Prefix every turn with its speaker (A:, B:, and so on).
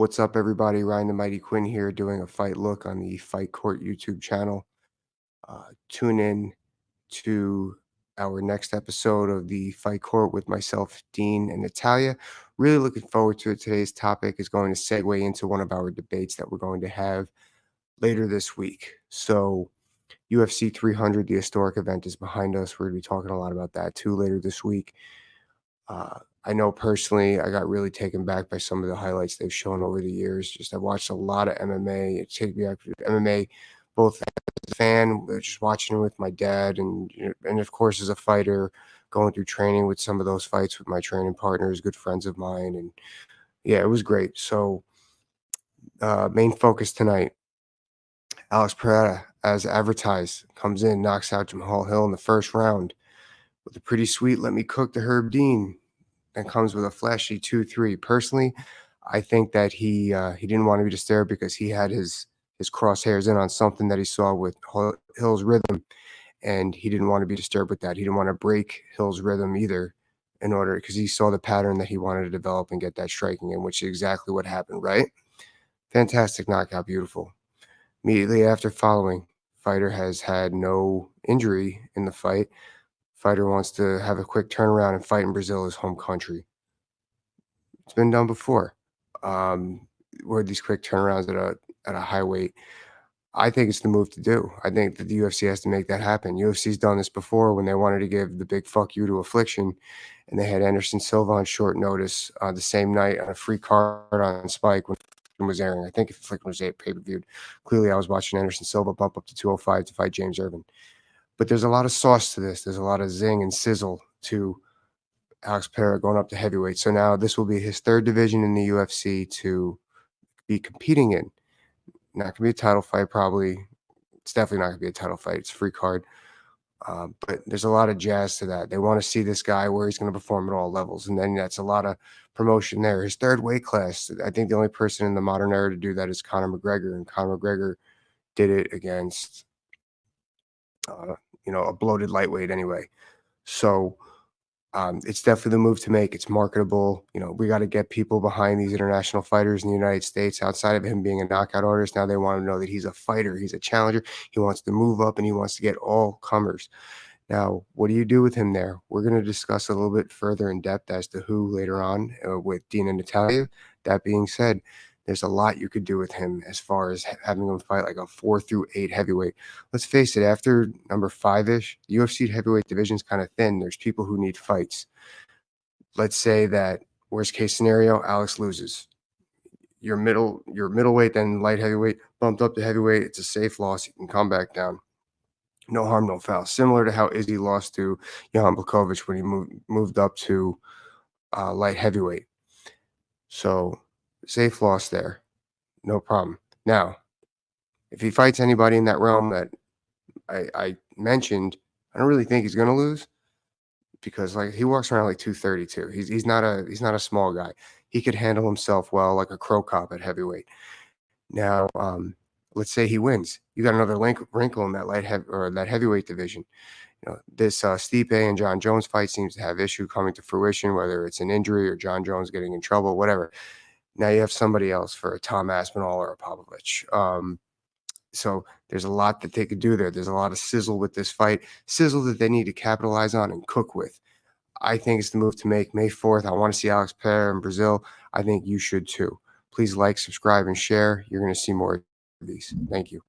A: What's up, everybody? Ryan the Mighty Quinn here doing a fight look on the Fight Court YouTube channel. Tune in to our next episode of the Fight Court with myself, Dean, and Natalia. Really looking forward to it. Today's topic is going to segue into one of our debates that we're going to have later this week. So, UFC 300, the historic event, is behind us. We're going to be talking a lot about that too later this week. I know personally, I got really taken back by some of the highlights they've shown over the years. I've watched a lot of MMA. It takes me back to MMA, both as a fan, just watching it with my dad, and of course as a fighter, going through training with some of those fights with my training partners, good friends of mine, and yeah, it was great. So, main focus tonight: Alex Pereira, as advertised, comes in, knocks out Jamal Hill in the first round with a pretty sweet "Let me cook" to Herb Dean. And comes with a flashy 2-3. Personally, I think that he didn't want to be disturbed because he had his crosshairs in on something that he saw with Hill's rhythm, and he didn't want to be disturbed with that. He didn't want to break Hill's rhythm either, because he saw the pattern that he wanted to develop and get that striking in, which is exactly what happened. Right? Fantastic knockout, beautiful. Immediately after following, fighter has had no injury in the fight. Fighter wants to have a quick turnaround and fight in Brazil, his home country. It's been done before. Where these quick turnarounds at a high weight. I think it's the move to do. I think that the UFC has to make that happen. UFC's done this before when they wanted to give the big fuck you to Affliction, and they had Anderson Silva on short notice the same night on a free card on Spike when Affliction was airing. I think if Affliction was pay-per-viewed. Clearly, I was watching Anderson Silva bump up to 205 to fight James Irvin. But there's a lot of sauce to this. There's a lot of zing and sizzle to Alex Pereira going up to heavyweight. So now this will be his third division in the UFC to be competing in. Not going to be a title fight, probably. It's definitely not going to be a title fight. It's a free card. But there's a lot of jazz to that. They want to see this guy where he's going to perform at all levels. And then that's a lot of promotion there. His third weight class, I think the only person in the modern era to do that is Conor McGregor. And Conor McGregor did it against, a bloated lightweight anyway. So it's definitely the move to make. It's marketable. We got to get people behind these international fighters in the United States. Outside of him being a knockout artist, now they want to know that he's a fighter. He's a challenger. He wants to move up, and he wants to get all comers. Now, what do you do with him there? We're going to discuss a little bit further in depth as to who later on with Dean and Natalia. That being said, there's a lot you could do with him as far as having him fight like a 4 through 8 heavyweight. Let's face it, after number 5-ish, the UFC heavyweight division is kind of thin. There's people who need fights. Let's say that worst case scenario, Alex loses. Your middleweight, then light heavyweight, bumped up to heavyweight. It's a safe loss. You can come back down. No harm, no foul. Similar to how Izzy lost to Jan Blachowicz when he moved up to light heavyweight. So safe loss there. No problem. Now, if he fights anybody in that realm that I mentioned, I don't really think he's going to lose because he walks around like 232. He's not a small guy. He could handle himself well like a Crow Cop at heavyweight. Now, let's say he wins. You got another wrinkle in that that heavyweight division. This Stipe and John Jones fight seems to have issue coming to fruition, whether it's an injury or John Jones getting in trouble, whatever. Now you have somebody else for a Tom Aspinall or a Popovich. So there's a lot that they could do there. There's a lot of sizzle with this fight, sizzle that they need to capitalize on and cook with. I think it's the move to make. May 4th, I want to see Alex Pereira in Brazil. I think you should too. Please like, subscribe, and share. You're going to see more of these. Thank you.